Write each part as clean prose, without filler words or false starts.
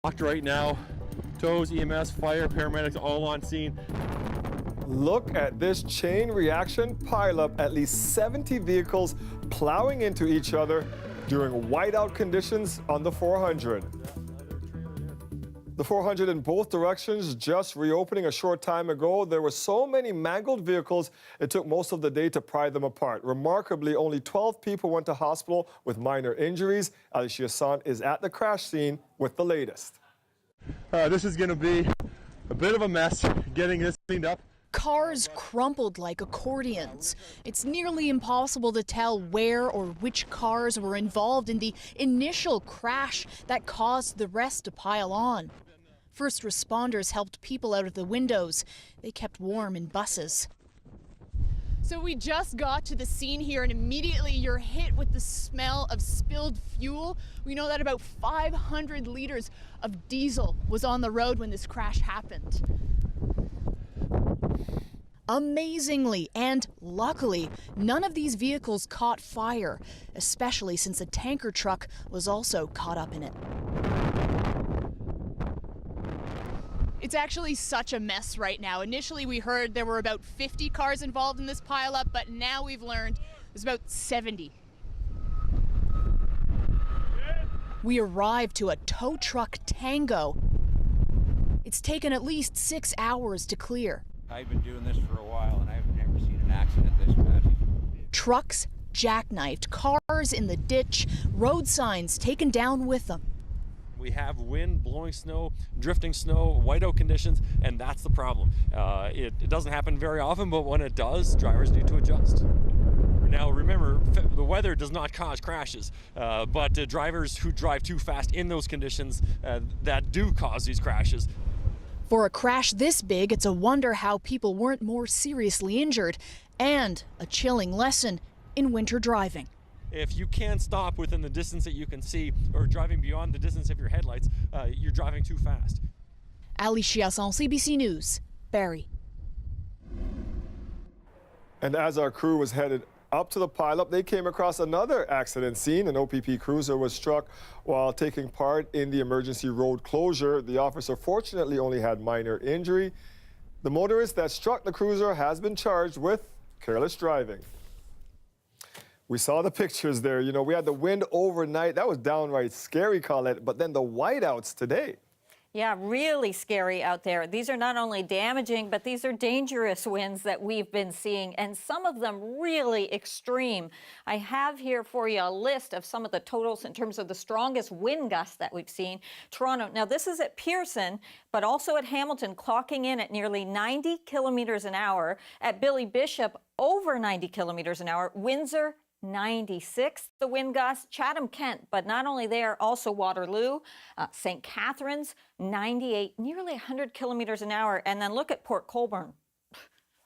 Right now, tows, EMS, fire, paramedics all on scene. Look at this chain reaction pileup. At least 70 vehicles plowing into each other during whiteout conditions on the 400. The 400 in both directions just reopening a short time ago. There were so many mangled vehicles, it took most of the day to pry them apart. Remarkably, only 12 people went to hospital with minor injuries. Alicia San is at the crash scene with the latest. This is going to be a bit of a mess getting this cleaned up. Cars crumpled like accordions. It's nearly impossible to tell where or which cars were involved in the initial crash that caused the rest to pile on. First responders helped people out of the windows. They kept warm in buses. So we just got to the scene here and immediately you're hit with the smell of spilled fuel. We know that about 500 liters of diesel was on the road when this crash happened. Amazingly and luckily, none of these vehicles caught fire, especially since a tanker truck was also caught up in it. It's actually such a mess right now. Initially, we heard there were about 50 cars involved in this pileup, but now we've learned there's about 70. We arrived to a tow truck tango. It's taken at least 6 hours to clear. I've been doing this for a while and I've never seen an accident this bad. Trucks jackknifed, cars in the ditch, road signs taken down with them. We have wind, blowing snow, drifting snow, whiteout conditions, and that's the problem. It doesn't happen very often, but when it does, drivers need to adjust. Now remember, the weather does not cause crashes, but drivers who drive too fast in those conditions that do cause these crashes. For a crash this big, it's a wonder how people weren't more seriously injured, and a chilling lesson in winter driving. If you can't stop within the distance that you can see, or driving beyond the distance of your headlights, you're driving too fast. Alicia San, CBC News, Barrie. And as our crew was headed up to the pileup, they came across another accident scene. An OPP cruiser was struck while taking part in the emergency road closure. The officer fortunately only had minor injury. The motorist that struck the cruiser has been charged with careless driving. We saw the pictures there. You know, we had the wind overnight. That was downright scary, Colette. But then the whiteouts today. Yeah, really scary out there. These are not only damaging, but these are dangerous winds that we've been seeing, and some of them really extreme. I have here for you a list of some of the totals in terms of the strongest wind gusts that we've seen. Toronto, now this is at Pearson, but also at Hamilton, clocking in at nearly 90 kilometers an hour. At Billy Bishop, over 90 kilometers an hour. Windsor, 96, the wind gusts. Chatham, Kent, but not only there, also Waterloo, St. Catharines, 98, nearly 100 kilometers an hour. And then look at Port Colborne,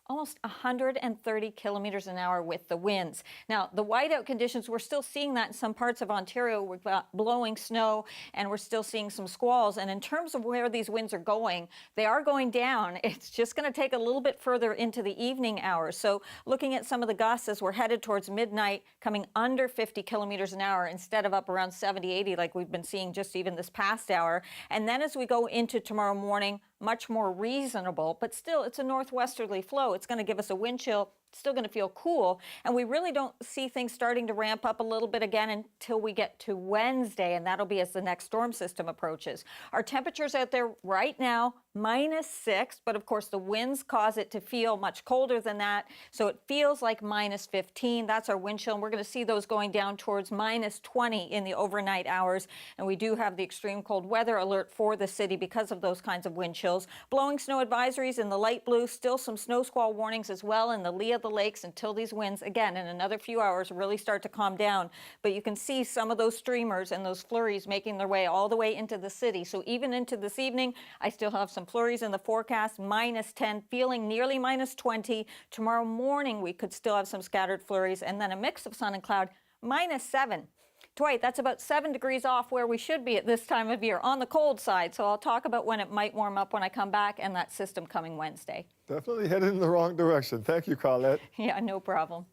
almost 130 kilometers an hour with the winds. Now, the whiteout conditions, we're still seeing that in some parts of Ontario. We've got blowing snow and we're still seeing some squalls. And in terms of where these winds are going, they are going down. It's just going to take a little bit further into the evening hours. So looking at some of the gusts as we're headed towards midnight, coming under 50 kilometers an hour instead of up around 70, 80 like we've been seeing just even this past hour. And then as we go into tomorrow morning, much more reasonable, but still it's a northwesterly flow. It's going to give us a wind chill, still going to feel cool, and we really don't see things starting to ramp up a little bit again until we get to Wednesday, and that'll be as the next storm system approaches. Our temperatures out there right now, -6, but of course the winds cause it to feel much colder than that, so it feels like -15. That's our wind chill, and we're going to see those going down towards -20 in the overnight hours, and we do have the extreme cold weather alert for the city because of those kinds of wind chills. Blowing snow advisories in the light blue, still some snow squall warnings as well in the lee of the lakes until these winds, again, in another few hours really start to calm down. But you can see some of those streamers and those flurries making their way all the way into the city. So even into this evening, I still have some flurries in the forecast, -10, feeling nearly -20. Tomorrow morning, we could still have some scattered flurries, and then a mix of sun and cloud, -7. Dwight, that's about 7 degrees off where we should be at this time of year, on the cold side. So I'll talk about when it might warm up when I come back and that system coming Wednesday. Definitely headed in the wrong direction. Thank you, Colette. Yeah, no problem.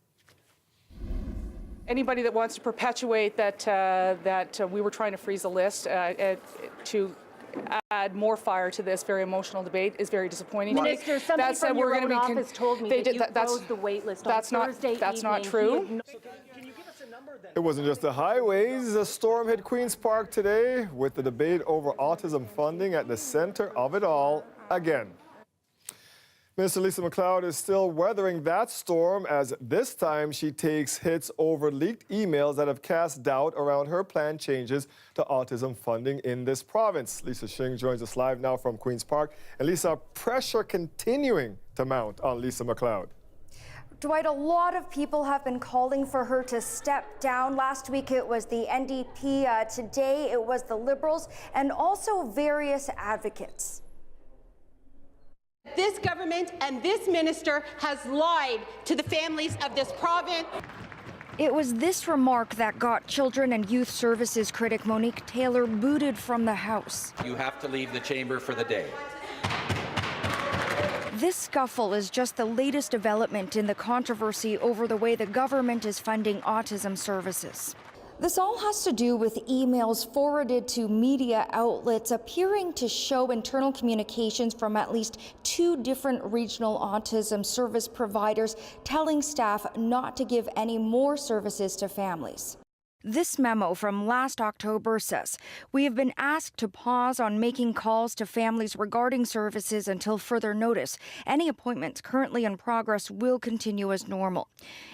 Anybody that wants to perpetuate that we were trying to freeze a list to add more fire to this very emotional debate is very disappointing. Minister, somebody That said, from we're your going to own be office told me that you closed the wait list on Thursday evening. That's not true. It wasn't just the highways. A storm hit Queen's Park today with the debate over autism funding at the center of it all again. Minister Lisa MacLeod is still weathering that storm as this time she takes hits over leaked emails that have cast doubt around her planned changes to autism funding in this province. Lisa Shing joins us live now from Queen's Park. And Lisa, pressure continuing to mount on Lisa MacLeod. Dwight, a lot of people have been calling for her to step down. Last week it was the NDP, today it was the Liberals, and also various advocates. This government and this minister has lied to the families of this province. It was this remark that got Children and Youth Services critic Monique Taylor booted from the House. You have to leave the chamber for the day. This scuffle is just the latest development in the controversy over the way the government is funding autism services. This all has to do with emails forwarded to media outlets appearing to show internal communications from at least 2 different regional autism service providers telling staff not to give any more services to families. This memo from last October says, "We have been asked to pause on making calls to families regarding services until further notice. Any appointments currently in progress will continue as normal.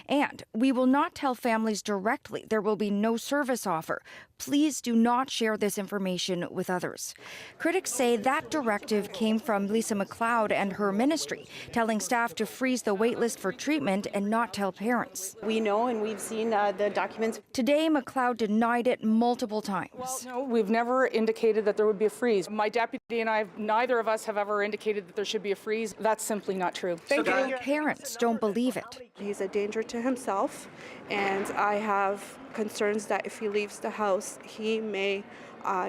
And we will not tell families directly there will be no service offer. Please do not share this information with others." Critics say that directive came from Lisa MacLeod and her ministry, telling staff to freeze the waitlist for treatment and not tell parents. We know and we've seen the documents. Today, MacLeod denied it multiple times. Well, no, we've never indicated that there would be a freeze. My deputy and I, neither of us have ever indicated that there should be a freeze. That's simply not true. Thank you. Parents don't believe it. He's a danger to himself, and I have concerns that if he leaves the house, he may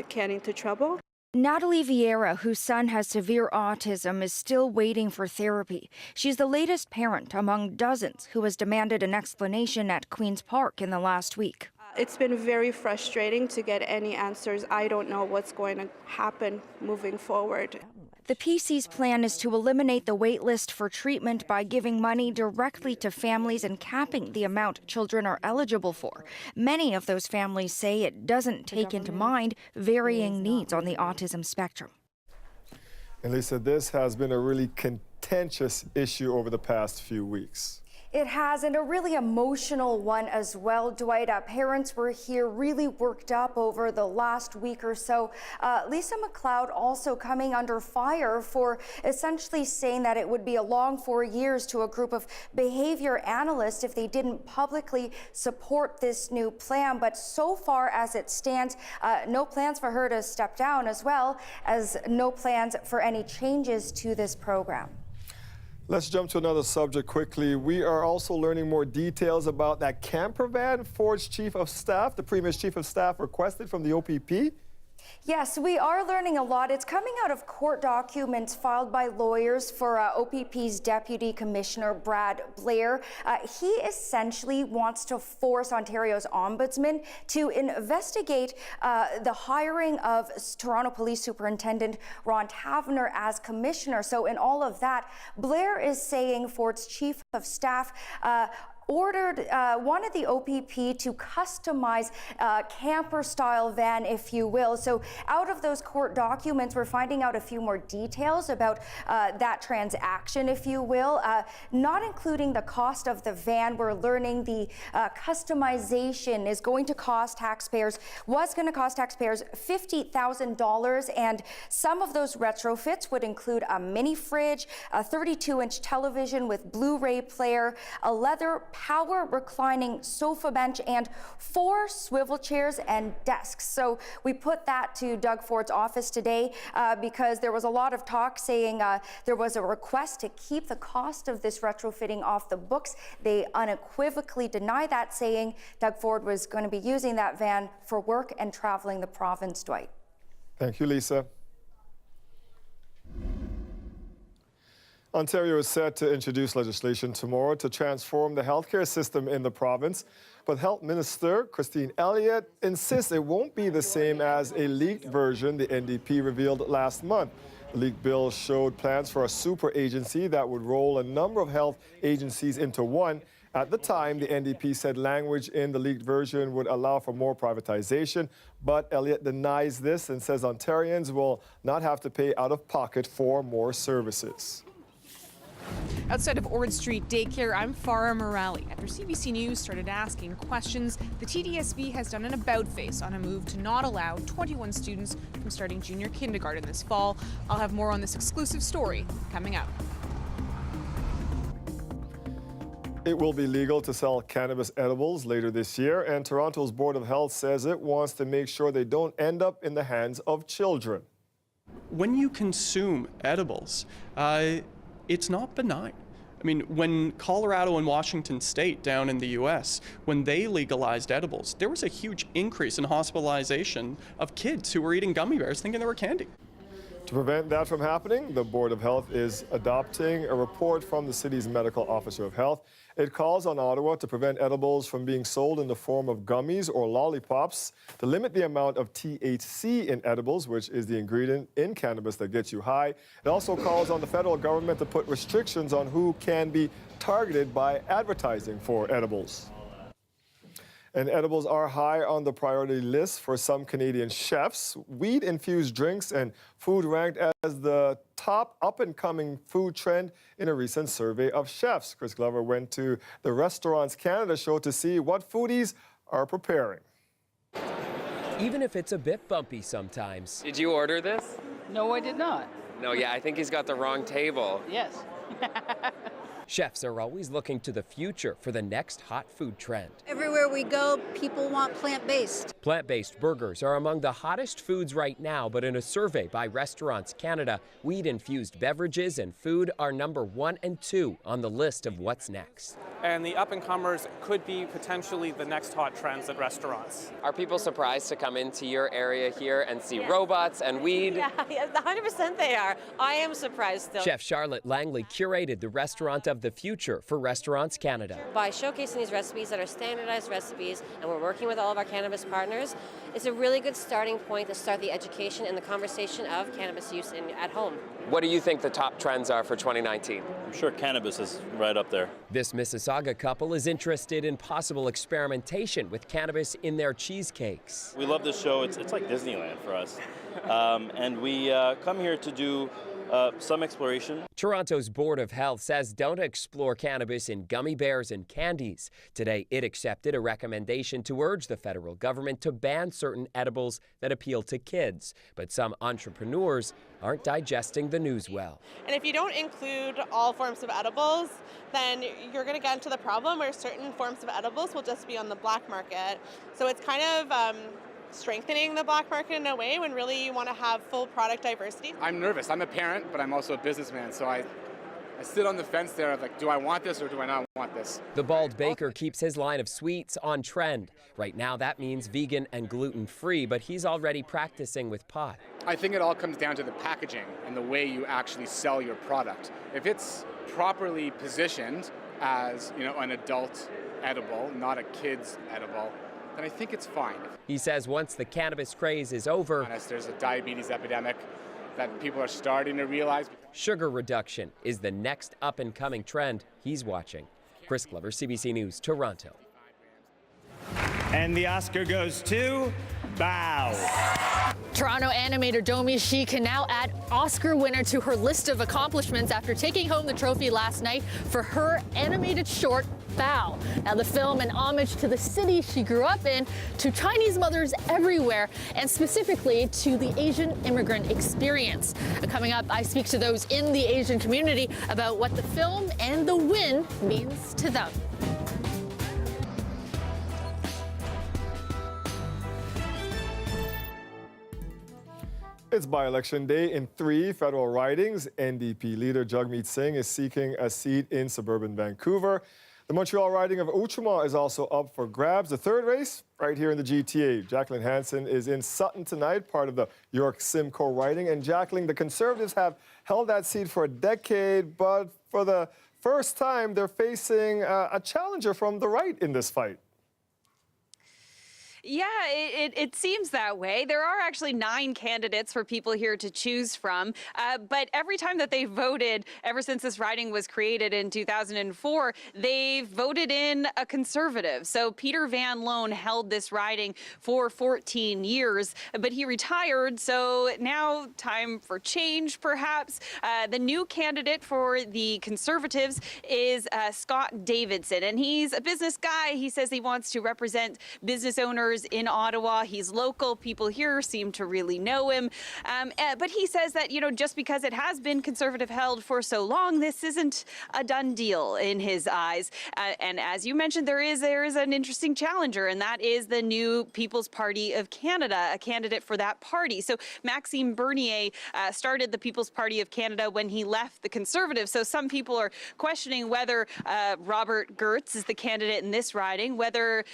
get into trouble. Natalie Vieira, whose son has severe autism, is still waiting for therapy. She's the latest parent among dozens who has demanded an explanation at Queen's Park in the last week. It's been very frustrating to get any answers. I don't know what's going to happen moving forward. The PC's plan is to eliminate the wait list for treatment by giving money directly to families and capping the amount children are eligible for. Many of those families say it doesn't take into mind varying needs on the autism spectrum. And Lisa, this has been a really contentious issue over the past few weeks. It has, and a really emotional one as well, Dwight. Parents were here really worked up over the last week or so. Lisa MacLeod also coming under fire for essentially saying that it would be a long 4 years to a group of behavior analysts if they didn't publicly support this new plan. But so far as it stands, no plans for her to step down, as well as no plans for any changes to this program. Let's jump to another subject quickly. We are also learning more details about that camper van Ford's chief of staff, the Premier's chief of staff, requested from the OPP. Yes, we are learning a lot. It's coming out of court documents filed by lawyers for OPP's Deputy Commissioner Brad Blair. He essentially wants to force Ontario's Ombudsman to investigate the hiring of Toronto Police Superintendent Ron Taverner as Commissioner. So in all of that, Blair is saying Ford's chief of staff wanted the OPP to customize a camper-style van, if you will. So out of those court documents, we're finding out a few more details about that transaction, if you will, not including the cost of the van. We're learning the customization is going to cost taxpayers, was going to cost taxpayers $50,000, and some of those retrofits would include a mini fridge, a 32-inch television with Blu-ray player, a leather power reclining sofa bench, and 4 swivel chairs and desks. So we put that to Doug Ford's office today because there was a lot of talk saying there was a request to keep the cost of this retrofitting off the books. They unequivocally deny that, saying Doug Ford was going to be using that van for work and traveling the province, Dwight. Thank you, Lisa. Ontario is set to introduce legislation tomorrow to transform the healthcare system in the province. But Health Minister Christine Elliott insists it won't be the same as a leaked version the NDP revealed last month. The leaked bill showed plans for a super agency that would roll a number of health agencies into one. At the time, the NDP said language in the leaked version would allow for more privatization, but Elliott denies this and says Ontarians will not have to pay out of pocket for more services. Outside of Ord Street Daycare, I'm Farah Morali. After CBC News started asking questions, the TDSB has done an about-face on a move to not allow 21 students from starting junior kindergarten this fall. I'll have more on this exclusive story coming up. It will be legal to sell cannabis edibles later this year, and Toronto's Board of Health says it wants to make sure they don't end up in the hands of children. When you consume edibles, it's not benign. I mean, when Colorado and Washington State down in the US, when they legalized edibles, there was a huge increase in hospitalization of kids who were eating gummy bears thinking they were candy. To prevent that from happening, the Board of Health is adopting a report from the city's medical officer of health. It calls on Ottawa to prevent edibles from being sold in the form of gummies or lollipops, to limit the amount of THC in edibles, which is the ingredient in cannabis that gets you high. It also calls on the federal government to put restrictions on who can be targeted by advertising for edibles. And edibles are high on the priority list for some Canadian chefs. Weed-infused drinks and food ranked as the top up-and-coming food trend in a recent survey of chefs. Chris Glover went to the Restaurants Canada show to see what foodies are preparing. Even if it's a bit bumpy sometimes. Did you order this? No, I did not. No, yeah, I think he's got the wrong table. Yes. Chefs are always looking to the future for the next hot food trend. Everywhere we go, people want plant-based. Plant-based burgers are among the hottest foods right now, but in a survey by Restaurants Canada, weed-infused beverages and food are number 1 and 2 on the list of what's next. And the up-and-comers could be potentially the next hot trends at restaurants. Are people surprised to come into your area here and see robots and weed? Yeah, 100% they are. I am surprised still. Chef Charlotte Langley curated the restaurant of the future for Restaurants Canada. By showcasing these recipes that are standardized recipes, and we're working with all of our cannabis partners, it's a really good starting point to start the education and the conversation of cannabis use at home. What do you think the top trends are for 2019? I'm sure cannabis is right up there. This Mississauga couple is interested in possible experimentation with cannabis in their cheesecakes. We love this show. It's like Disneyland for us. And we come here to do some exploration. Toronto's Board of Health says don't explore cannabis in gummy bears and candies. Today, it accepted a recommendation to urge the federal government to ban certain edibles that appeal to kids. But some entrepreneurs aren't digesting the news well. And if you don't include all forms of edibles, then you're going to get into the problem where certain forms of edibles will just be on the black market. So it's kind of strengthening the black market in a way when really you want to have full product diversity. I'm nervous. I'm a parent, but I'm also a businessman, so I sit on the fence there of like, do I want this or do I not want this? The Bald Baker keeps his line of sweets on trend. Right now that means vegan and gluten-free, but he's already practicing with pot. I think it all comes down to the packaging and the way you actually sell your product. If it's properly positioned as, an adult edible, not a kid's edible, then I think it's fine. He says once the cannabis craze is over, there's a diabetes epidemic that people are starting to realize. Sugar reduction is the next up-and-coming trend he's watching. Chris Glover, CBC News, Toronto. And the Oscar goes to Bow. Toronto animator Domi Shi can now add Oscar winner to her list of accomplishments after taking home the trophy last night for her animated short, Bao. Now, the film, an homage to the city she grew up in, to Chinese mothers everywhere, and specifically to the Asian immigrant experience. Coming up, I speak to those in the Asian community about what the film and the win means to them. It's by-election day in 3 federal ridings. NDP leader Jagmeet Singh is seeking a seat in suburban Vancouver. The Montreal riding of Outremont is also up for grabs. The third race right here in the GTA. Jacqueline Hansen is in Sutton tonight, part of the York Simcoe riding. And Jacqueline, the Conservatives have held that seat for a decade, but for the first time, they're facing a challenger from the right in this fight. Yeah, it seems that way. There are actually 9 candidates for people here to choose from. But every time that they voted, ever since this riding was created in 2004, they've voted in a Conservative. So Peter Van Loan held this riding for 14 years, but he retired. So now time for change, perhaps. The new candidate for the Conservatives is Scott Davidson, and he's a business guy. He says he wants to represent business owners in Ottawa. He's local. People here seem to really know him. But he says that, you know, just because it has been Conservative held for so long, this isn't a done deal in his eyes. And as you mentioned, there is an interesting challenger, and that is the new People's Party of Canada, a candidate for that party. So Maxime Bernier started the People's Party of Canada when he left the Conservatives. So some people are questioning whether Robert Gertz is the candidate in this riding, whether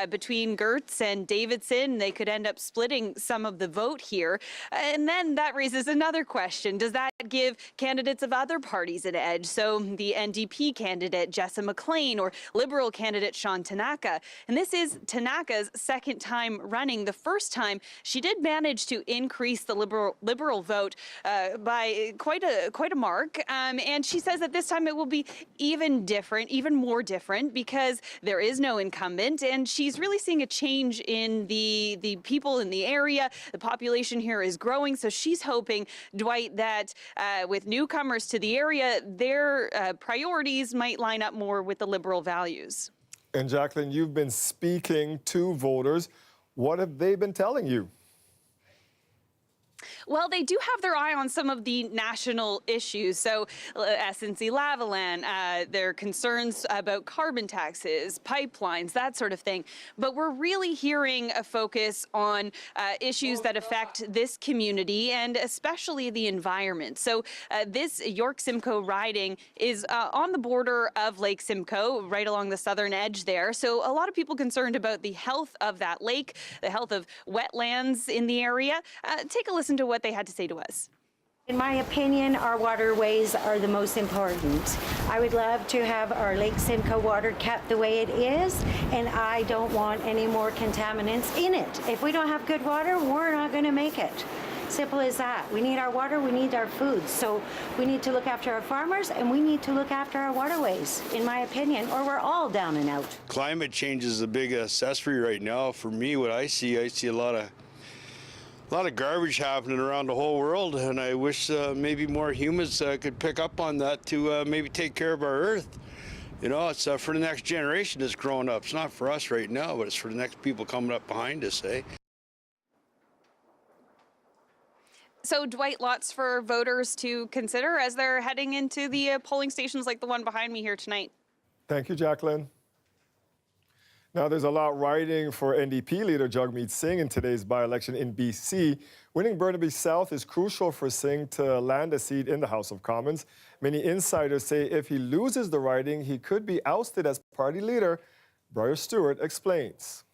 between Gertz and Davidson, they could end up splitting some of the vote here. And then that raises another question. Does that give candidates of other parties an edge? So the NDP candidate, Jessa McLean, or Liberal candidate, Sean Tanaka. And this is Tanaka's second time running. The first time, she did manage to increase the Liberal vote by quite a mark. And she says that this time it will be even different, even more different, because there is no incumbent. And she's really seeing a change in the people in the area. The population here is growing, so she's hoping, Dwight, that with newcomers to the area, their priorities might line up more with the Liberal values. And Jacqueline, you've been speaking to voters. What have they been telling you? Well, they do have their eye on some of the national issues. So SNC-Lavalin, their concerns about carbon taxes, pipelines, that sort of thing. But we're really hearing a focus on issues that affect this community and especially the environment. So this York Simcoe riding is on the border of Lake Simcoe, right along the southern edge there. So a lot of people concerned about the health of that lake, the health of wetlands in the area. Take a listen to what they had to say to us. In my opinion, our waterways are the most important. I would love to have our Lake Simcoe water kept the way it is, and I don't want any more contaminants in it. If we don't have good water, we're not going to make it. Simple as that. We need our water, we need our food. So we need to look after our farmers, and we need to look after our waterways, in my opinion, or we're all down and out. Climate change is a big accessory right now. For me, what I see a lot of garbage happening around the whole world, and I wish maybe more humans could pick up on that to maybe take care of our earth. You know, it's for the next generation that's growing up. It's not for us right now, but it's for the next people coming up behind us, eh? So, Dwight, lots for voters to consider as they're heading into the polling stations like the one behind me here tonight. Thank you, Jacqueline. Now, there's a lot riding for NDP leader Jagmeet Singh in today's by-election in BC. Winning Burnaby South is crucial for Singh to land a seat in the House of Commons. Many insiders say if he loses the riding, he could be ousted as party leader. Briar Stewart explains.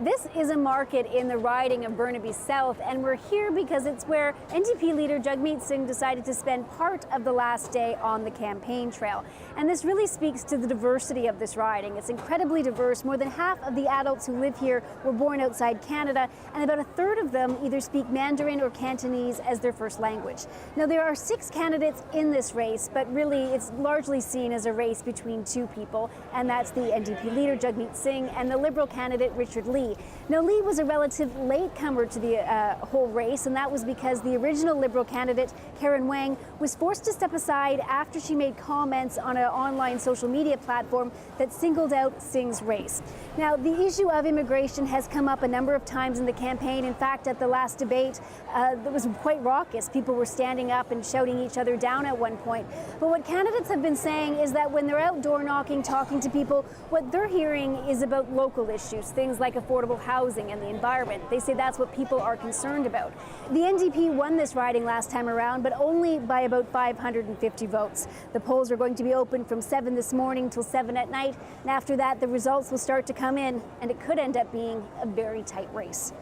This is a market in the riding of Burnaby South, and we're here because it's where NDP leader Jagmeet Singh decided to spend part of the last day on the campaign trail. And this really speaks to the diversity of this riding. It's incredibly diverse. More than half of the adults who live here were born outside Canada, and about a third of them either speak Mandarin or Cantonese as their first language. Now, there are 6 candidates in this race, but really it's largely seen as a race between 2 people, and that's the NDP leader Jagmeet Singh and the Liberal candidate Richard Lee. Now, Lee was a relative latecomer to the whole race, and that was because the original Liberal candidate, Karen Wang, was forced to step aside after she made comments on an online social media platform that singled out Singh's race. Now, the issue of immigration has come up a number of times in the campaign. In fact, at the last debate, it was quite raucous. People were standing up and shouting each other down at one point. But what candidates have been saying is that when they're out door knocking, talking to people, what they're hearing is about local issues, things like affordable housing and the environment. They say that's what people are concerned about. The NDP won this riding last time around, but only by about 550 votes. The polls are going to be open from 7 this morning till 7 at night, and after that the results will start to come in, and it could end up being a very tight race.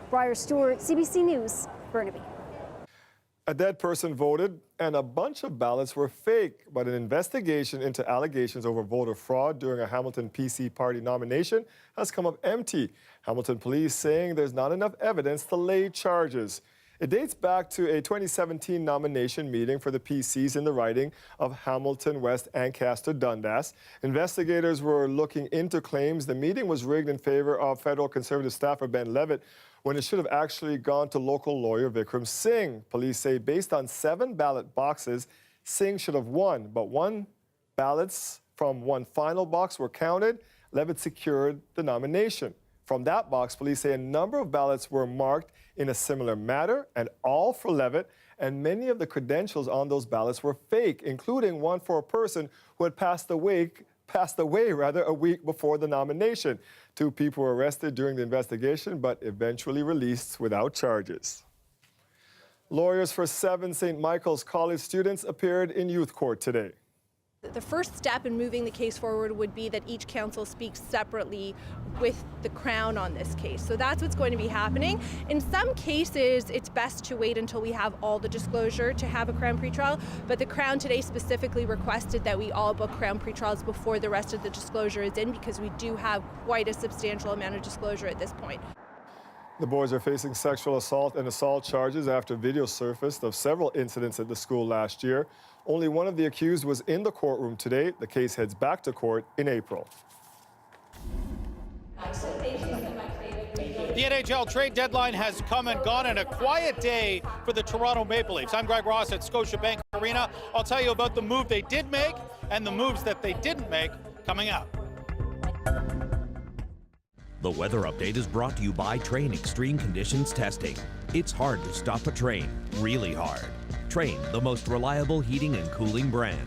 Briar Stewart, CBC News, Burnaby. A dead person voted, and a bunch of ballots were fake, but an investigation into allegations over voter fraud during a Hamilton PC party nomination has come up empty. Hamilton police saying there's not enough evidence to lay charges. It dates back to a 2017 nomination meeting for the PCs in the riding of Hamilton West, Ancaster, Dundas. Investigators were looking into claims the meeting was rigged in favor of federal Conservative staffer Ben Levitt, when it should have actually gone to local lawyer Vikram Singh. Police say based on 7 ballot boxes, Singh should have won, but ballots from one final box were counted. Levitt secured the nomination. From that box, police say a number of ballots were marked in a similar manner, and all for Levitt, and many of the credentials on those ballots were fake, including one for a person who had passed away a week before the nomination. 2 people were arrested during the investigation, but eventually released without charges. Lawyers for 7 St. Michael's College students appeared in youth court today. The first step in moving the case forward would be that each counsel speaks separately with the Crown on this case. So that's what's going to be happening. In some cases, it's best to wait until we have all the disclosure to have a Crown pretrial, but the Crown today specifically requested that we all book Crown pretrials before the rest of the disclosure is in, because we do have quite a substantial amount of disclosure at this point. The boys are facing sexual assault and assault charges after video surfaced of several incidents at the school last year. Only one of the accused was in the courtroom today. The case heads back to court in April. The NHL trade deadline has come and gone, and a quiet day for the Toronto Maple Leafs. I'm Greg Ross at Scotiabank Arena. I'll tell you about the move they did make and the moves that they didn't make coming up. The weather update is brought to you by Train Extreme Conditions Testing. It's hard to stop a train, really hard. Train, the most reliable heating and cooling brand.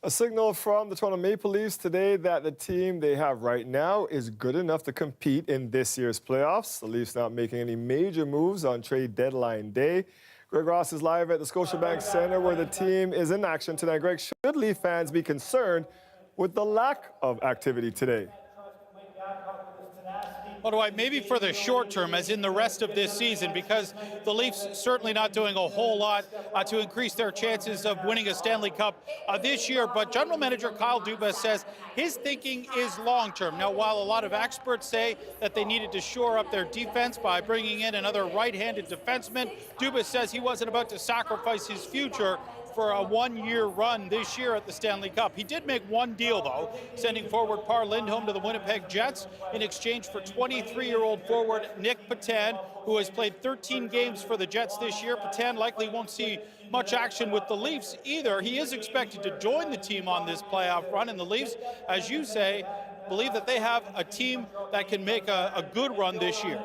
A signal from the Toronto Maple Leafs today that the team they have right now is good enough to compete in this year's playoffs. The Leafs not making any major moves on trade deadline day. Greg Ross is live at the Scotiabank Centre where the team is in action tonight. Greg, should Leaf fans be concerned with the lack of activity today? Well, Dwight, maybe for the short term, as in the rest of this season, because the Leafs certainly not doing a whole lot to increase their chances of winning a Stanley Cup this year. But General Manager Kyle Dubas says his thinking is long term. Now, while a lot of experts say that they needed to shore up their defense by bringing in another right-handed defenseman, Dubas says he wasn't about to sacrifice his future for a one-year run this year at the Stanley Cup. He did make one deal, though, sending forward Par Lindholm to the Winnipeg Jets in exchange for 23-year-old forward Nick Petan, who has played 13 games for the Jets this year. Petan likely won't see much action with the Leafs either. He is expected to join the team on this playoff run, and the Leafs, as you say, believe that they have a team that can make a good run this year.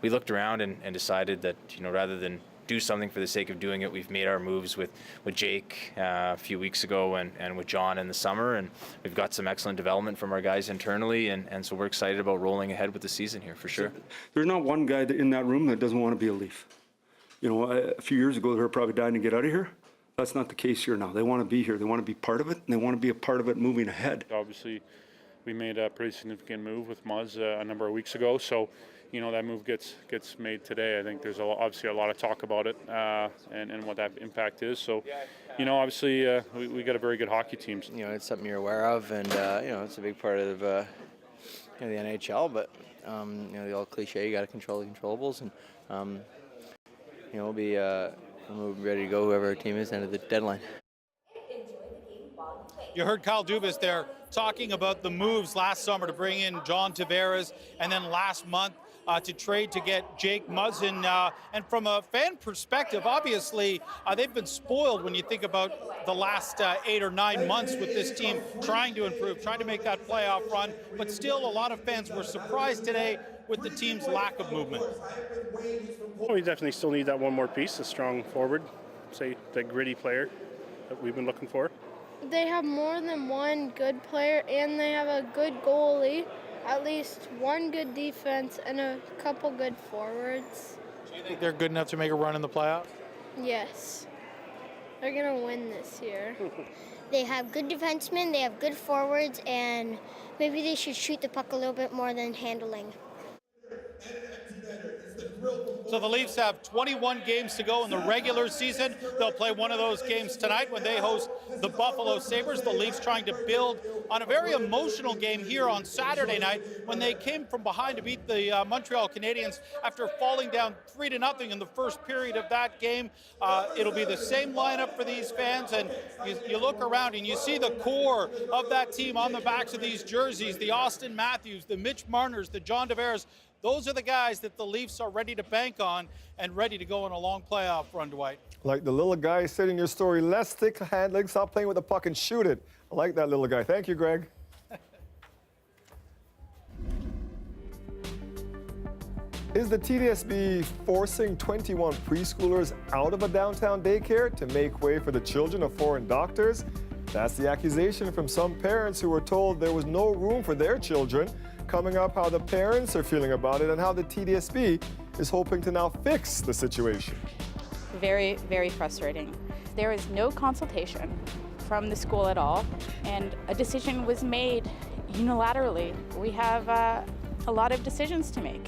We looked around and decided that, rather than do something for the sake of doing it, we've made our moves with Jake a few weeks ago and with John in the summer, and we've got some excellent development from our guys internally, and so we're excited about rolling ahead with the season here for sure. There's not one guy in that room that doesn't want to be a Leaf. A few years ago they were probably dying to get out of here. That's not the case here now. They want to be here. They want to be part of it, and they want to be a part of it moving ahead. Obviously, we made a pretty significant move with Muzz a number of weeks ago, so that move gets made today. I think there's obviously a lot of talk about it and what that impact is. So, obviously we got a very good hockey team. It's something you're aware of, and it's a big part of the NHL. But the old cliche, you got to control the controllables, and we'll be ready to go whoever our team is end of the deadline. You heard Kyle Dubas there talking about the moves last summer to bring in John Tavares, and then last month to trade to get Jake Muzzin. And from a fan perspective, obviously, they've been spoiled when you think about the last 8 or 9 months with this team trying to improve, trying to make that playoff run. But still, a lot of fans were surprised today with the team's lack of movement. Well, we definitely still need that one more piece, a strong forward, say the gritty player that we've been looking for. They have more than one good player, and they have a good goalie, at least one good defense, and a couple good forwards. Do you think they're good enough to make a run in the playoffs? Yes. They're going to win this year. They have good defensemen, they have good forwards, and maybe they should shoot the puck a little bit more than handling. So the Leafs have 21 games to go in the regular season. They'll play one of those games tonight when they host the Buffalo Sabres. The Leafs trying to build on a very emotional game here on Saturday night when they came from behind to beat the Montreal Canadiens after falling down 3-0 in the first period of that game. It'll be the same lineup for these fans, and you look around and you see the core of that team on the backs of these jerseys, the Austin Matthews, the Mitch Marners, the John Tavares. Those are the guys that the Leafs are ready to bank on and ready to go on a long playoff run, Dwight. Like the little guy said in your story, less stick handling, stop playing with the puck and shoot it. I like that little guy. Thank you, Greg. Is the TDSB forcing 21 preschoolers out of a downtown daycare to make way for the children of foreign doctors? That's the accusation from some parents who were told there was no room for their children. Coming up, how the parents are feeling about it and how the TDSB is hoping to now fix the situation. Very, very frustrating. There is no consultation from the school at all, and a decision was made unilaterally. We have a lot of decisions to make.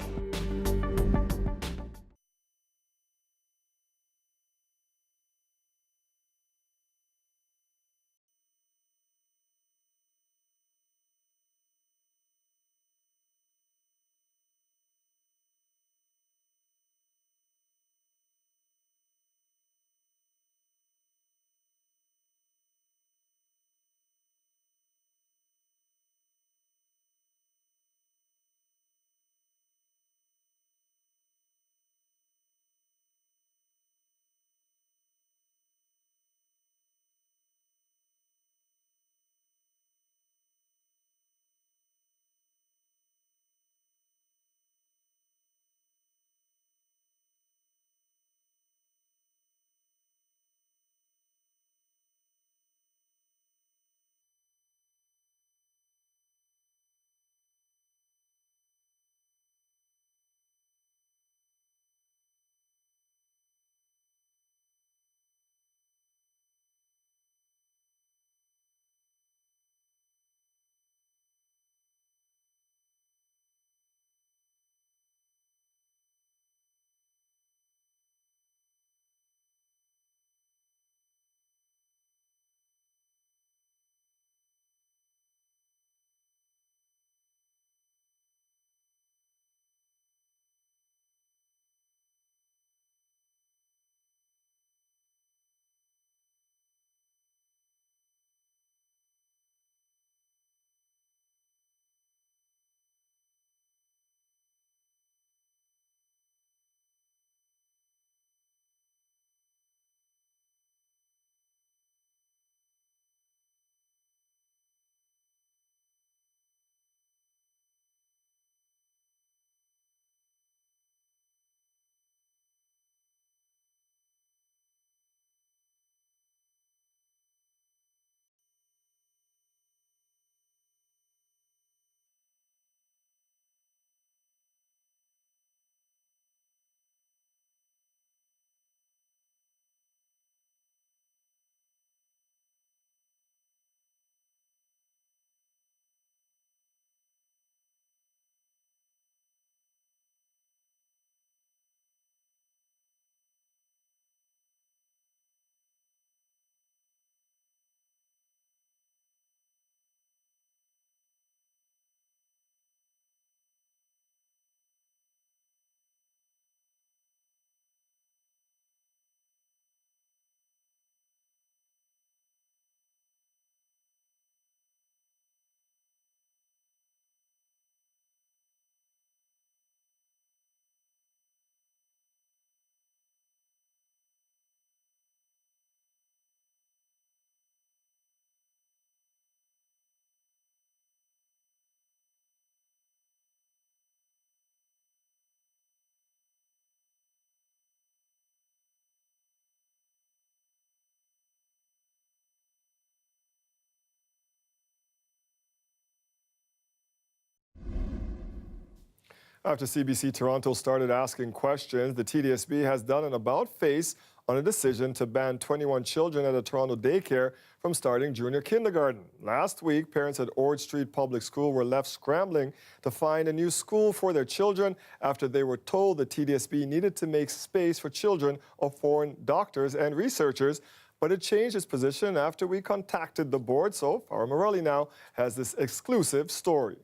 After CBC Toronto started asking questions, the TDSB has done an about-face on a decision to ban 21 children at a Toronto daycare from starting junior kindergarten. Last week, parents at Ord Street Public School were left scrambling to find a new school for their children after they were told the TDSB needed to make space for children of foreign doctors and researchers. But it changed its position after we contacted the board. So Farah Morelli now has this exclusive story.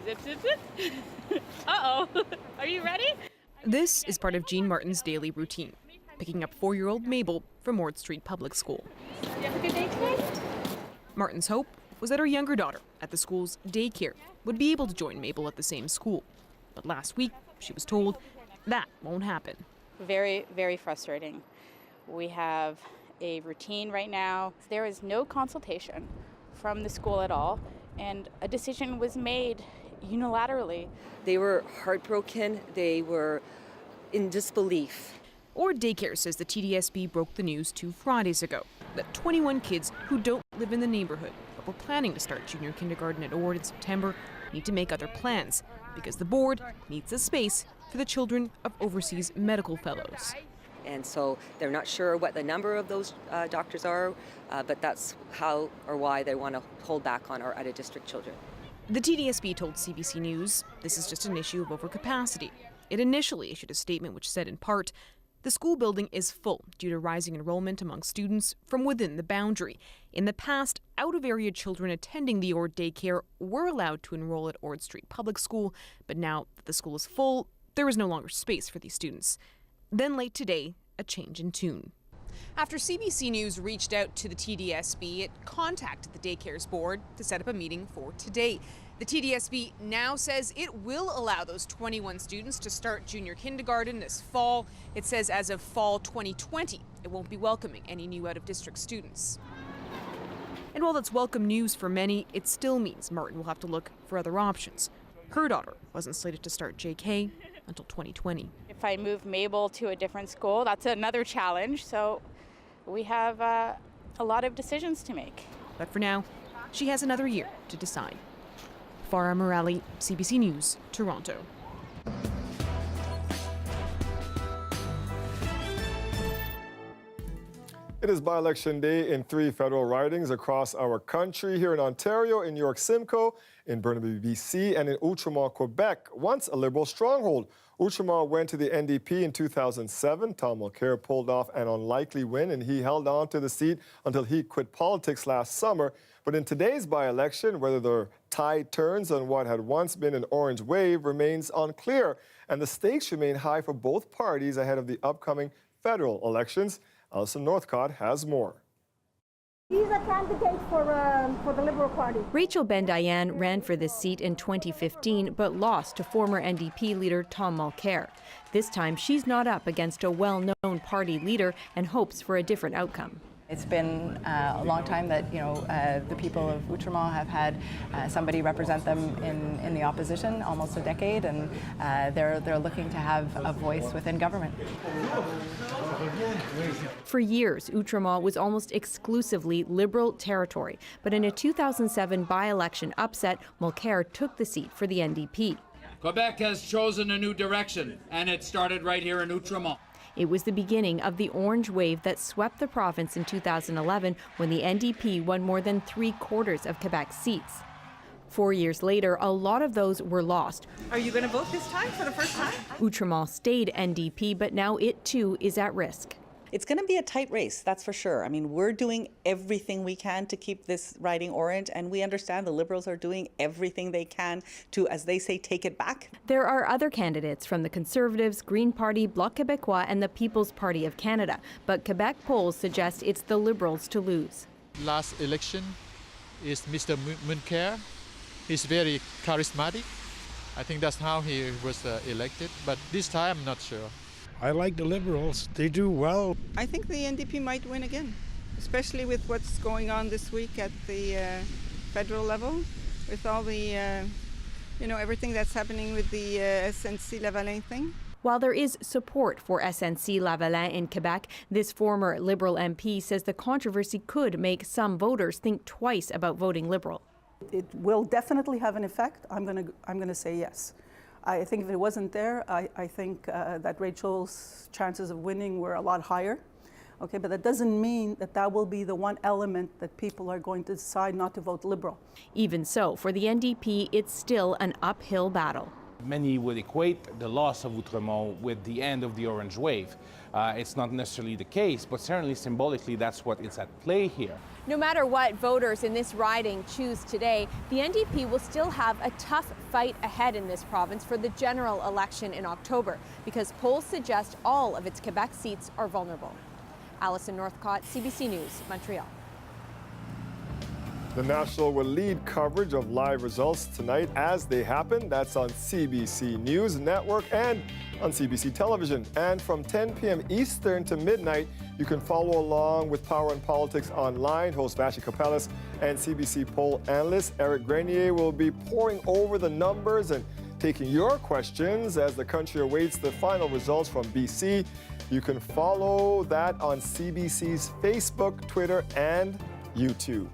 Zip, zip, zip. Uh-oh. Are you ready? This is part of Jean Martin's daily routine, picking up 4-year-old Mabel from Ord Street Public School. Did you have a good day today? Martin's hope was that her younger daughter at the school's daycare would be able to join Mabel at the same school. But last week, she was told that won't happen. Very, very frustrating. We have a routine right now. There is no consultation from the school at all, and a decision was made unilaterally. They were heartbroken. They were in disbelief. Ord Daycare says the TDSB broke the news 2 Fridays ago that 21 kids who don't live in the neighborhood but were planning to start junior kindergarten at Ord in September need to make other plans because the board needs a space for the children of overseas medical fellows. And so they're not sure what the number of those doctors are, but that's how or why they want to hold back on our out-of-district children. The TDSB told CBC News this is just an issue of overcapacity. It initially issued a statement which said in part, the school building is full due to rising enrollment among students from within the boundary. In the past, out-of-area children attending the Ord daycare were allowed to enroll at Ord Street Public School, but now that the school is full, there is no longer space for these students. Then late today, a change in tune. After CBC News reached out to the TDSB, it contacted the daycare's board to set up a meeting for today. The TDSB now says it will allow those 21 students to start junior kindergarten this fall. It says as of fall 2020, it won't be welcoming any new out-of-district students. And while that's welcome news for many, it still means Martin will have to look for other options. Her daughter wasn't slated to start JK until 2020. If I move Mabel to a different school, that's another challenge. So we have a lot of decisions to make. But for now, she has another year to decide. Farah Morelli, CBC News, Toronto. It is by-election day in 3 federal ridings across our country. Here in Ontario, in York Simcoe, in Burnaby, BC, and in Outremont, Quebec, once a Liberal stronghold. Outremont went to the NDP in 2007. Tom Mulcair pulled off an unlikely win, and he held on to the seat until he quit politics last summer. But in today's by-election, whether the tide turns on what had once been an orange wave remains unclear, and the stakes remain high for both parties ahead of the upcoming federal elections. Alison Northcott has more. He's a candidate for the Liberal Party. Rachel Bendayan ran for this seat in 2015 but lost to former NDP leader Tom Mulcair. This time she's not up against a well-known party leader and hopes for a different outcome. It's been a long time that the people of Outremont have had somebody represent them in the opposition, almost a decade, and they're looking to have a voice within government. For years, Outremont was almost exclusively Liberal territory, but in a 2007 by-election upset, Mulcair took the seat for the NDP. Quebec has chosen a new direction, and it started right here in Outremont. It was the beginning of the orange wave that swept the province in 2011 when the NDP won more than 3/4 of Quebec's seats. 4 years later, a lot of those were lost. Are you going to vote this time for the first time? Outremont stayed NDP, but now it too is at risk. It's going to be a tight race, that's for sure. I mean, we're doing everything we can to keep this riding orange, and we understand the Liberals are doing everything they can to, as they say, take it back. There are other candidates from the Conservatives, Green Party, Bloc Québécois, and the People's Party of Canada, but Quebec polls suggest it's the Liberals to lose. Last election is Mr. Mulcair. He's very charismatic. I think that's how he was elected, but this time I'm not sure. I like the Liberals. They do well. I think the NDP might win again, especially with what's going on this week at the federal level, with all the, everything that's happening with the SNC-Lavalin thing. While there is support for SNC-Lavalin in Quebec, this former Liberal MP says the controversy could make some voters think twice about voting Liberal. It will definitely have an effect. I'm going to say yes. I think if it wasn't there, I think that Rachel's chances of winning were a lot higher. Okay, but that doesn't mean that that will be the one element that people are going to decide not to vote Liberal. Even so, for the NDP, it's still an uphill battle. Many would equate the loss of Outremont with the end of the Orange Wave. It's not necessarily the case, but certainly symbolically that's what is at play here. No matter what voters in this riding choose today, the NDP will still have a tough fight ahead in this province for the general election in October, because polls suggest all of its Quebec seats are vulnerable. Alison Northcott, CBC News, Montreal. The National will lead coverage of live results tonight as they happen. That's on CBC News Network and on CBC Television. And from 10 p.m. Eastern to midnight, you can follow along with Power and Politics Online. Host Vashi Kapelis and CBC poll analyst Eric Grenier will be poring over the numbers and taking your questions as the country awaits the final results from BC. You can follow that on CBC's Facebook, Twitter, and YouTube.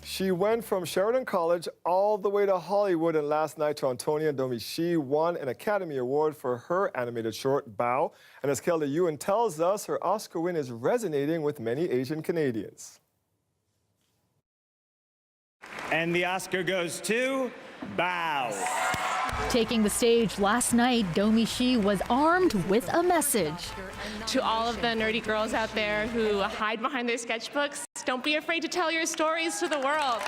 She went from Sheridan College all the way to Hollywood, and last night Torontonian Domi won an Academy Award for her animated short, Bao. And as Kelda Ewan tells us, her Oscar win is resonating with many Asian Canadians. And the Oscar goes to Bao. Taking the stage last night, Domi was armed with a message. To all of the nerdy girls out there who hide behind their sketchbooks, don't be afraid to tell your stories to the world.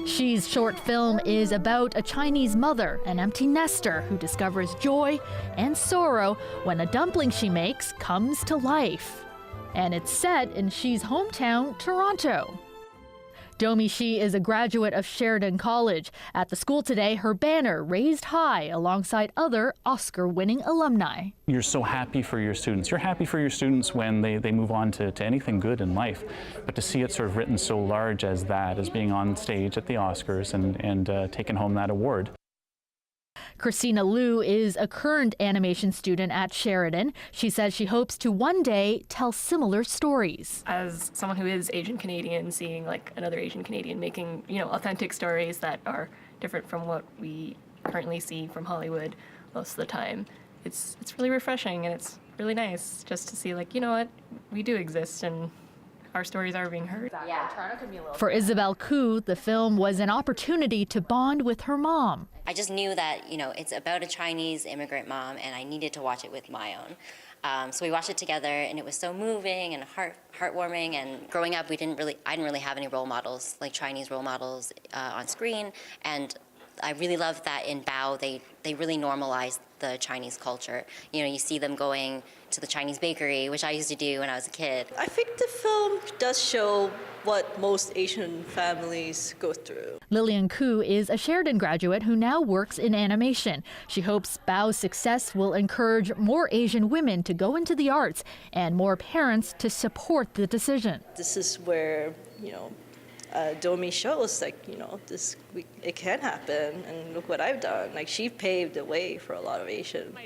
Xi's short film is about a Chinese mother, an empty nester, who discovers joy and sorrow when a dumpling she makes comes to life. And it's set in Xi's hometown, Toronto. Domi is a graduate of Sheridan College. At the school today, her banner raised high alongside other Oscar-winning alumni. You're so happy for your students. You're happy for your students when they move on to anything good in life. But to see it sort of written so large as that, as being on stage at the Oscars and taking home that award. Christina Liu is a current animation student at Sheridan. She says she hopes to one day tell similar stories. As someone who is Asian Canadian, seeing like another Asian Canadian making, authentic stories that are different from what we currently see from Hollywood most of the time, it's really refreshing, and it's really nice just to see, like, we do exist and our stories are being heard. For Isabel Koo, the film was an opportunity to bond with her mom. I just knew that, it's about a Chinese immigrant mom, and I needed to watch it with my own. So we watched it together, and it was so moving and heartwarming. And growing up, I didn't really have any role models, like Chinese role models on screen. And I really loved that in Bao, they really normalized the Chinese culture. You see them going to the Chinese bakery, which I used to do when I was a kid. I think the film does show what most Asian families go through. Lillian Koo is a Sheridan graduate who now works in animation. She hopes Bao's success will encourage more Asian women to go into the arts and more parents to support the decision. This is where, Domi shows, it can happen, and look what I've done. Like, she paved the way for a lot of Asians.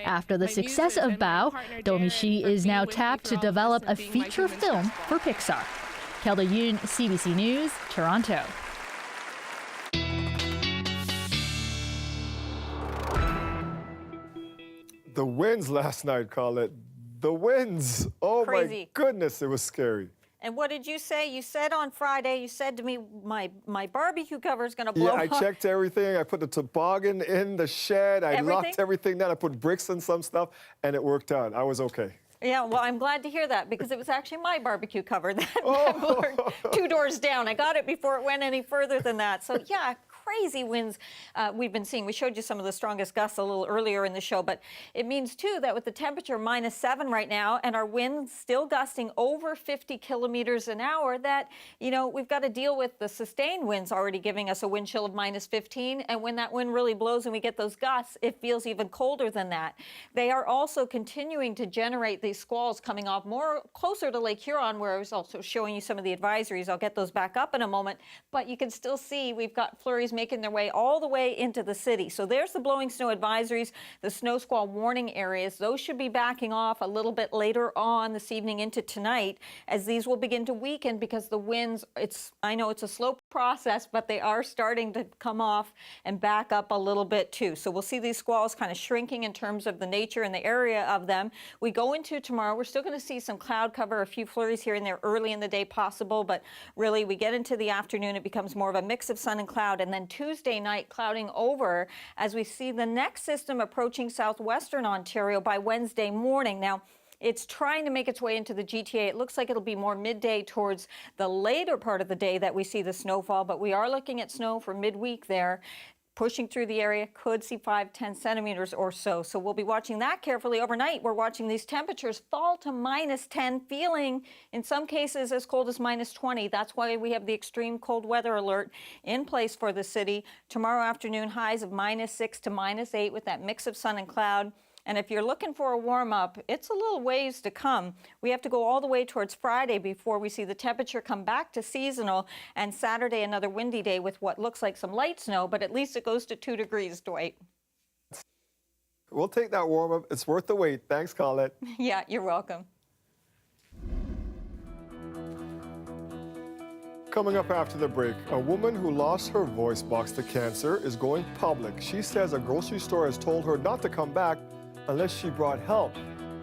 After the success of Bao, Domi is now tapped to develop a feature film for Pixar. Kelda Yoon, CBC News, Toronto. The winds last night, Colette. The winds. Oh, Crazy. My goodness, it was scary. And what did you say? You said on Friday, you said to me, my barbecue cover is going to blow Yeah, I checked everything. I put the toboggan in the shed. I locked everything down. I put bricks and some stuff, and it worked out. I was okay. Yeah, well, I'm glad to hear that, because it was actually my barbecue cover that blew 2 doors down. I got it before it went any further than that. So, yeah, crazy winds we've been seeing. We showed you some of the strongest gusts a little earlier in the show, but it means, too, that with the temperature -7 right now and our winds still gusting over 50 kilometers an hour, that, we've got to deal with the sustained winds already giving us a wind chill of -15. And when that wind really blows and we get those gusts, it feels even colder than that. They are also continuing to generate these squalls coming off more closer to Lake Huron, where I was also showing you some of the advisories. I'll get those back up in a moment, but you can still see we've got flurries flurries making their way all the way into the city. So there's the blowing snow advisories, the snow squall warning areas. Those should be backing off a little bit later on this evening into tonight as these will begin to weaken because the winds, I know it's a slow process, but they are starting to come off and back up a little bit too. So we'll see these squalls kind of shrinking in terms of the nature and the area of them. We go into tomorrow, we're still going to see some cloud cover, a few flurries here and there early in the day possible, but really we get into the afternoon, it becomes more of a mix of sun and cloud, and then Tuesday night clouding over as we see the next system approaching southwestern Ontario by Wednesday morning. Now, it's trying to make its way into the GTA. It looks like it'll be more midday towards the later part of the day that we see the snowfall, but we are looking at snow for midweek there. Pushing through the area, could see 5-10 centimeters or so. So we'll be watching that carefully. Overnight, we're watching these temperatures fall to -10, feeling in some cases as cold as -20. That's why we have the extreme cold weather alert in place for the city. Tomorrow afternoon, highs of -6 to -8 with that mix of sun and cloud. And if you're looking for a warm-up, it's a little ways to come. We have to go all the way towards Friday before we see the temperature come back to seasonal, and Saturday another windy day with what looks like some light snow, but at least it goes to 2 degrees, Dwight. We'll take that warm-up. It's worth the wait. Thanks, Colette. Yeah, you're welcome. Coming up after the break, a woman who lost her voice box to cancer is going public. She says a grocery store has told her not to come back unless she brought help.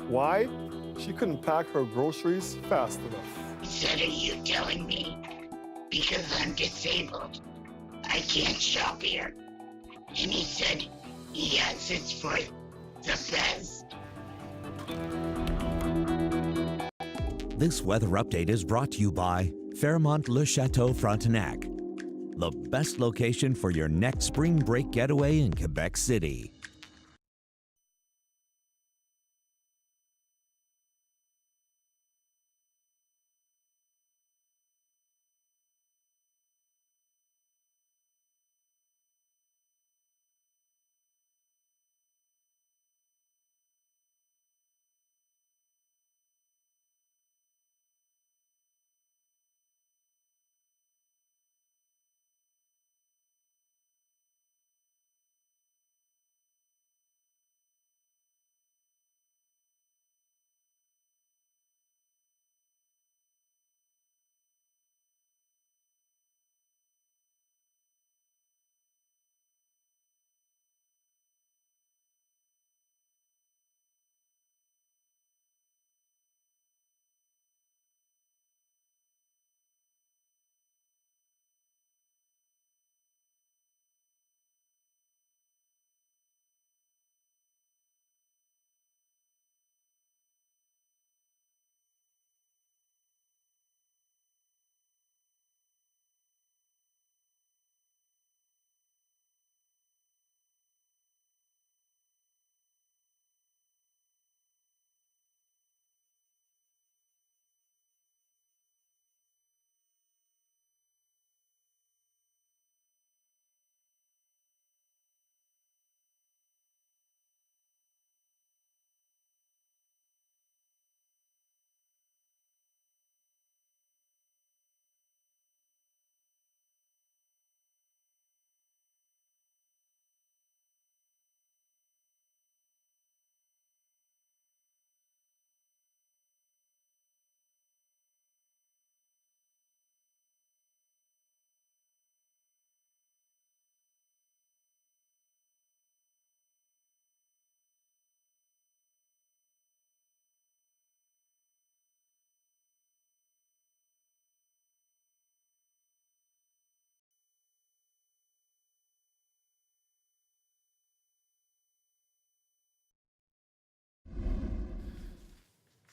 Why? She couldn't pack her groceries fast enough. Instead of you telling me, because I'm disabled, I can't shop here. And he said, yes, it's for the best. This weather update is brought to you by Fairmont Le Chateau Frontenac, the best location for your next spring break getaway in Quebec City.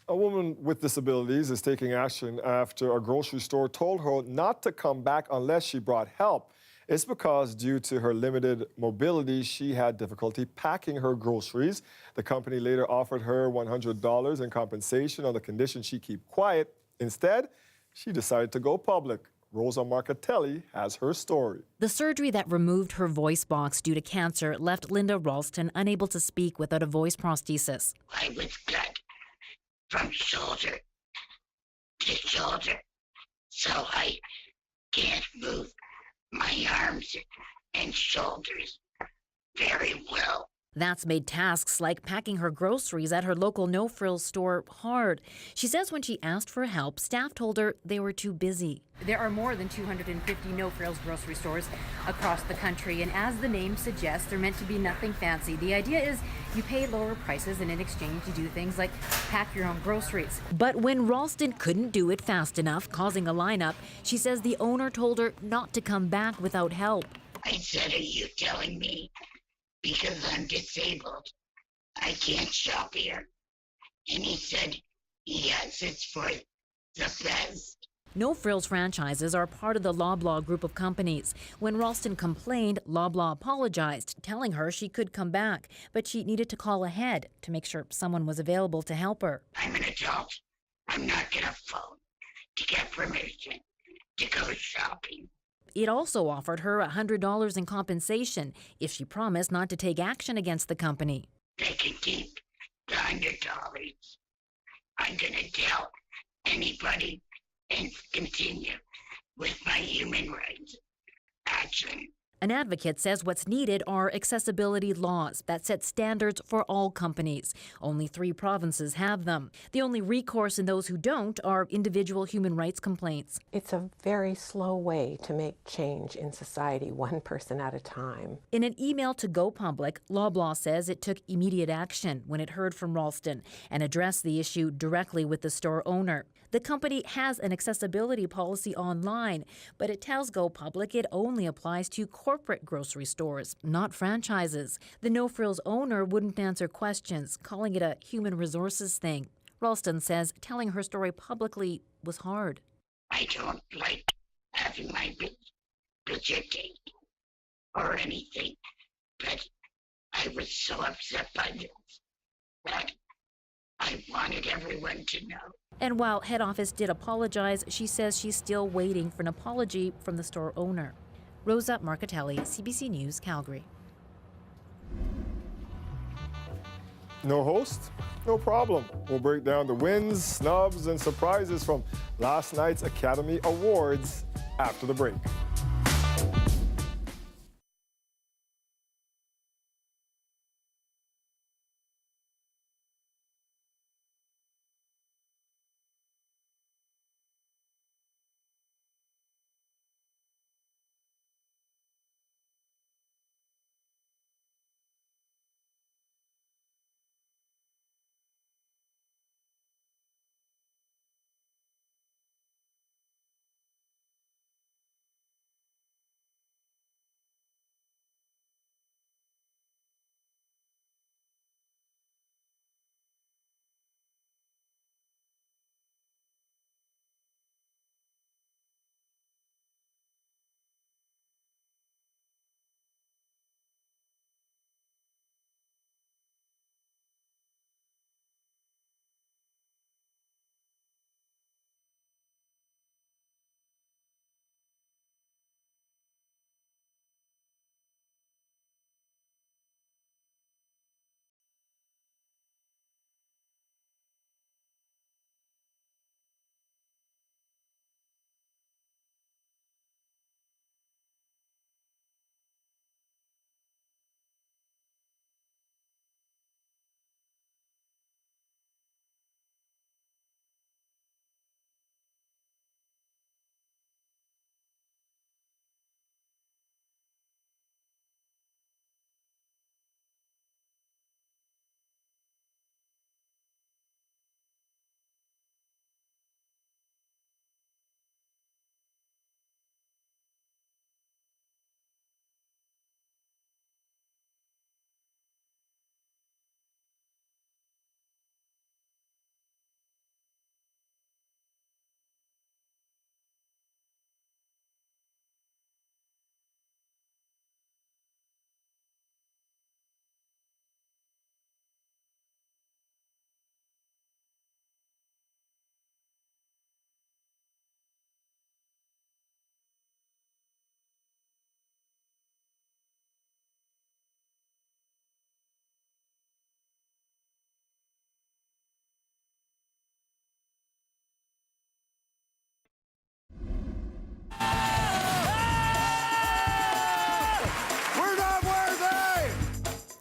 A woman with disabilities is taking action after a grocery store told her not to come back unless she brought help. It's because due to her limited mobility, she had difficulty packing her groceries. The company later offered her $100 in compensation on the condition she keep quiet. Instead, she decided to go public. Rosa Marcatelli has her story. The surgery that removed her voice box due to cancer left Linda Ralston unable to speak without a voice prosthesis. I was cut from shoulder to shoulder, so I can't move my arms and shoulders very well. That's made tasks like packing her groceries at her local No Frills store hard. She says when she asked for help, staff told her they were too busy. There are more than 250 No Frills grocery stores across the country, and as the name suggests, they're meant to be nothing fancy. The idea is you pay lower prices, and in exchange you do things like pack your own groceries. But when Ralston couldn't do it fast enough, causing a lineup, she says the owner told her not to come back without help. I said, are you telling me because I'm disabled I can't shop here? And he said, yes, it's for the best. No Frills franchises are part of the Loblaw group of companies. When Ralston complained, Loblaw apologized, telling her she could come back, but she needed to call ahead to make sure someone was available to help her. I'm an adult. I'm not going to phone to get permission to go shopping. It also offered her $100 in compensation if she promised not to take action against the company. They can keep the $100. I'm going to tell anybody and continue with my human rights action. An advocate says what's needed are accessibility laws that set standards for all companies. Only 3 provinces have them. The only recourse in those who don't are individual human rights complaints. It's a very slow way to make change in society, one person at a time. In an email to Go Public, Loblaw says it took immediate action when it heard from Ralston and addressed the issue directly with the store owner. The company has an accessibility policy online, but it tells Go Public it only applies to corporate grocery stores, not franchises. The No Frills owner wouldn't answer questions, calling it a human resources thing. Ralston says telling her story publicly was hard. I don't like having my picture taken or anything, but I was so upset by this that I wanted everyone to know. And while head office did apologize, she says she's still waiting for an apology from the store owner. Rosa Marcatelli, CBC News, Calgary. No host? No problem. We'll break down the wins, snubs, and surprises from last night's Academy Awards after the break.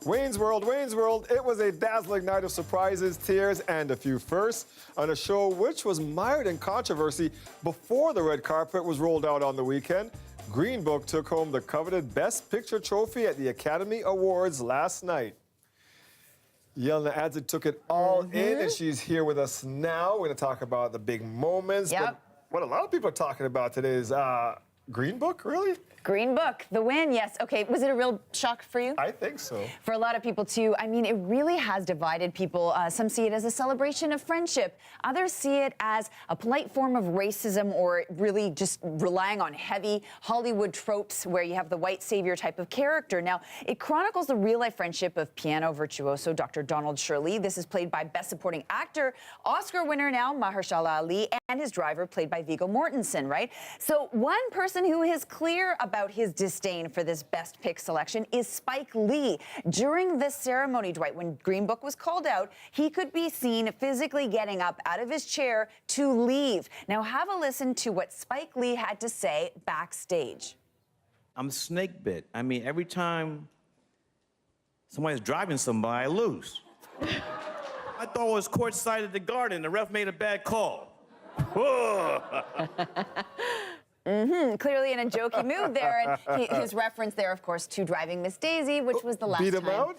Wayne's World, it was a dazzling night of surprises, tears, and a few firsts on a show which was mired in controversy before the red carpet was rolled out on the weekend. Green Book took home the coveted Best Picture trophy at the Academy Awards last night. Yelena Adzid took it all in, and she's here with us now. We're going to talk about the big moments. Yep. But what a lot of people are talking about today is Green Book, really? Green Book, the win, yes. Okay, was it a real shock for you? I think so. For a lot of people, too. I mean, it really has divided people. Some see it as a celebration of friendship. Others see it as a polite form of racism or really just relying on heavy Hollywood tropes where you have the white savior type of character. Now, it chronicles the real-life friendship of piano virtuoso Dr. Donald Shirley. This is played by Best Supporting Actor, Oscar winner now, Mahershala Ali, and his driver, played by Viggo Mortensen, right? So one person who is clear about his disdain for this Best Pick selection is Spike Lee. During this ceremony, Dwight, when Green Book was called out, he could be seen physically getting up out of his chair to leave. Now have a listen to what Spike Lee had to say backstage. I'm snake bit. I mean, every time somebody's driving somebody, I lose. I thought it was courtside at the Garden. The ref made a bad call. Clearly in a jokey mood there, and his reference there, of course, to Driving Miss Daisy, which was the last time. Beat him out?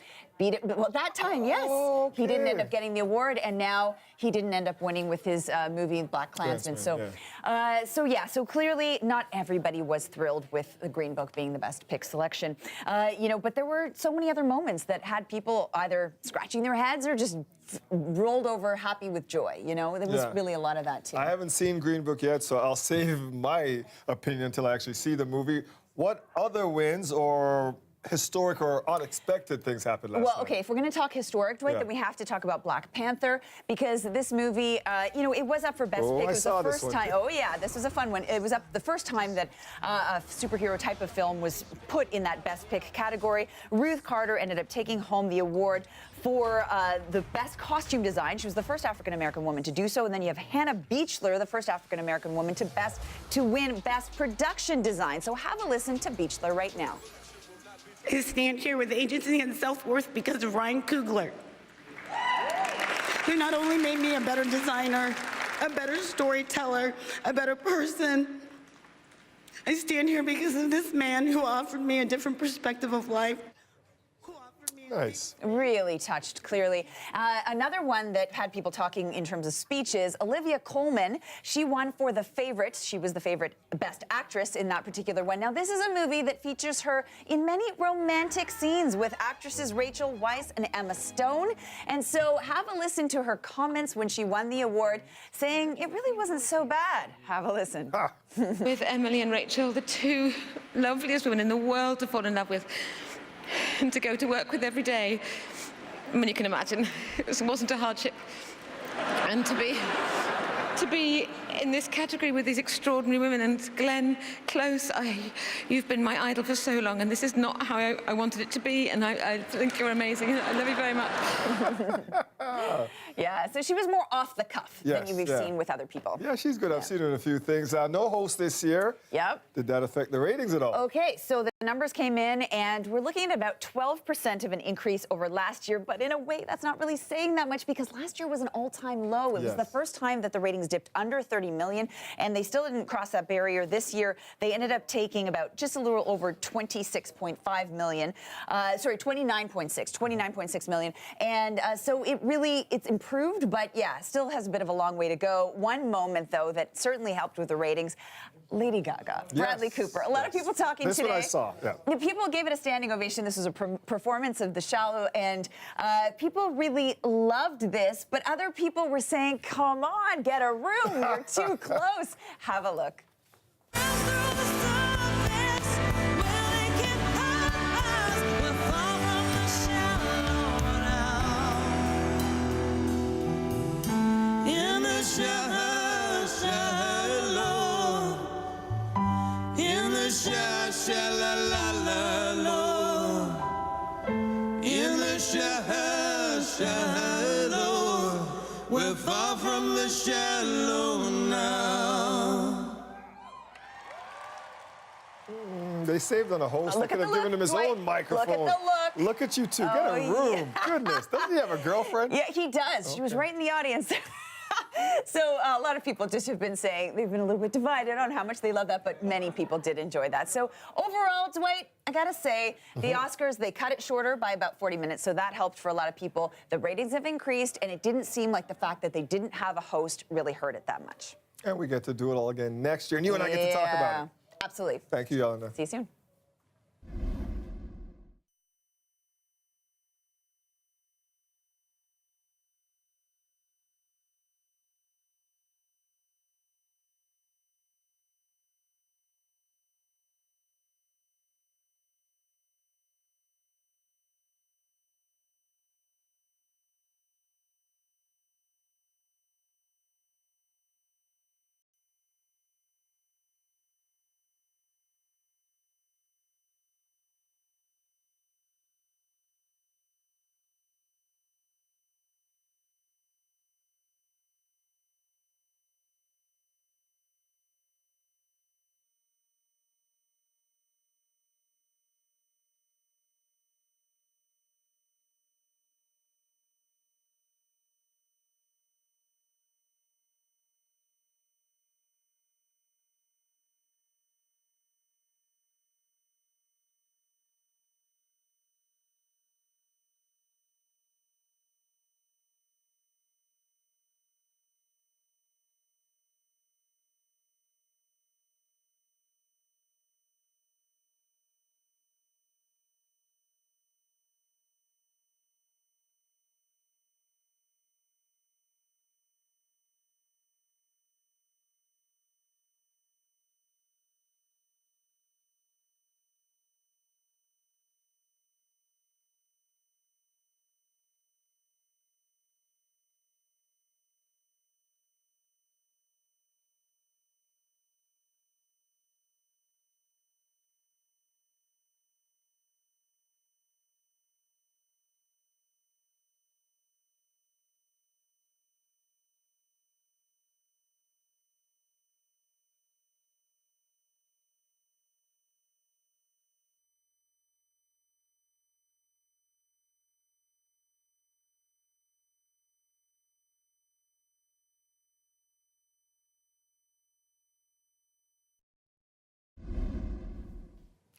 Well, that time, yes. Oh, okay. He didn't end up getting the award, and now he didn't end up winning with his movie Black Klansman. So clearly not everybody was thrilled with the Green Book being the Best Pick selection. But there were so many other moments that had people either scratching their heads or just rolled over happy with joy. There was really a lot of that too. I haven't seen Green Book yet, so I'll save my opinion until I actually see the movie. What other wins or historic or unexpected things happened last night? Okay, if we're going to talk historic, Dwight, then we have to talk about Black Panther, because this movie, it was up for Best Pick. It was the first time. Oh yeah, this was a fun one. It was up the first time that a superhero type of film was put in that Best Pick category. Ruth Carter ended up taking home the award for the best costume design. She was the first African-American woman to do so. And then you have Hannah Beachler, the first African-American woman to win Best Production Design. So have a listen to Beachler right now. I stand here with agency and self-worth because of Ryan Coogler, who not only made me a better designer, a better storyteller, a better person. I stand here because of this man who offered me a different perspective of life. Nice. Really touched, clearly. Another one that had people talking in terms of speeches, Olivia Colman. She won for The Favorite. She was the favorite Best Actress in that particular one. Now, this is a movie that features her in many romantic scenes with actresses Rachel Weisz and Emma Stone. And so have a listen to her comments when she won the award, saying it really wasn't so bad. Have a listen. With Emily and Rachel, the two loveliest women in the world to fall in love with, and to go to work with every day. I mean, you can imagine, it wasn't a hardship. And to be in this category with these extraordinary women, and Glenn Close, you've been my idol for so long, and this is not how I wanted it to be, and I think you're amazing. I love you very much. Yeah, so she was more off the cuff than we've seen with other people. Yeah, she's good. I've seen her in a few things. No host this year. Yep. Did that affect the ratings at all? Okay, so the numbers came in, and we're looking at about 12% of an increase over last year, but in a way, that's not really saying that much because last year was an all-time low. It was the first time that the ratings dipped under 30 million, and they still didn't cross that barrier this year. They ended up taking about just a little over 26.5 million. 29.6 million. And so it's improved, but yeah, still has a bit of a long way to go. One moment, though, that certainly helped with the ratings, Lady Gaga, Bradley Cooper. A lot of people talking today. This is what I saw, yeah. People gave it a standing ovation. This was a performance of The Shallow, and people really loved this, but other people were saying, come on, get a room, you're too close. Have a look. We're far from the shallow now. There they saved on a host. They could have given him his own microphone. Look at the look. Look at you two. Get a room. Goodness. Doesn't he have a girlfriend? Yeah, he does. She was right in the audience. So a lot of people just have been saying they've been a little bit divided on how much they love that, but many people did enjoy that. So overall, Dwight, I gotta say, the Oscars, they cut it shorter by about 40 minutes, so that helped for a lot of people. The ratings have increased, and it didn't seem like the fact that they didn't have a host really hurt it that much. And we get to do it all again next year, and you and I get to talk about it. Absolutely. Thank you, Yelena. See you soon.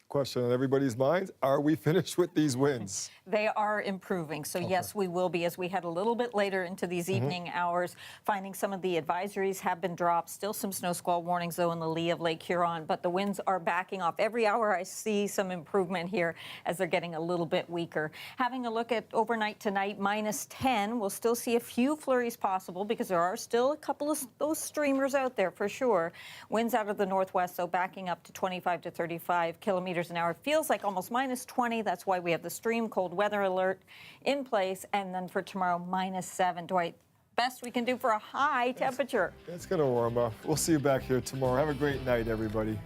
Question on everybody's minds, are we finished with these wins? They are improving. So yes, we will be as we head a little bit later into these evening hours, finding some of the advisories have been dropped. Still some snow squall warnings, though, in the lee of Lake Huron, but the winds are backing off. Every hour I see some improvement here as they're getting a little bit weaker. Having a look at overnight tonight, -10. We'll still see a few flurries possible because there are still a couple of those streamers out there for sure. Winds out of the northwest, so backing up to 25 to 35 kilometers an hour. It feels like almost -20. That's why we have the stream cold weather alert in place. And then for tomorrow, -7. Dwight, best we can do for a high temperature. It's going to warm up. We'll see you back here tomorrow. Have a great night, everybody.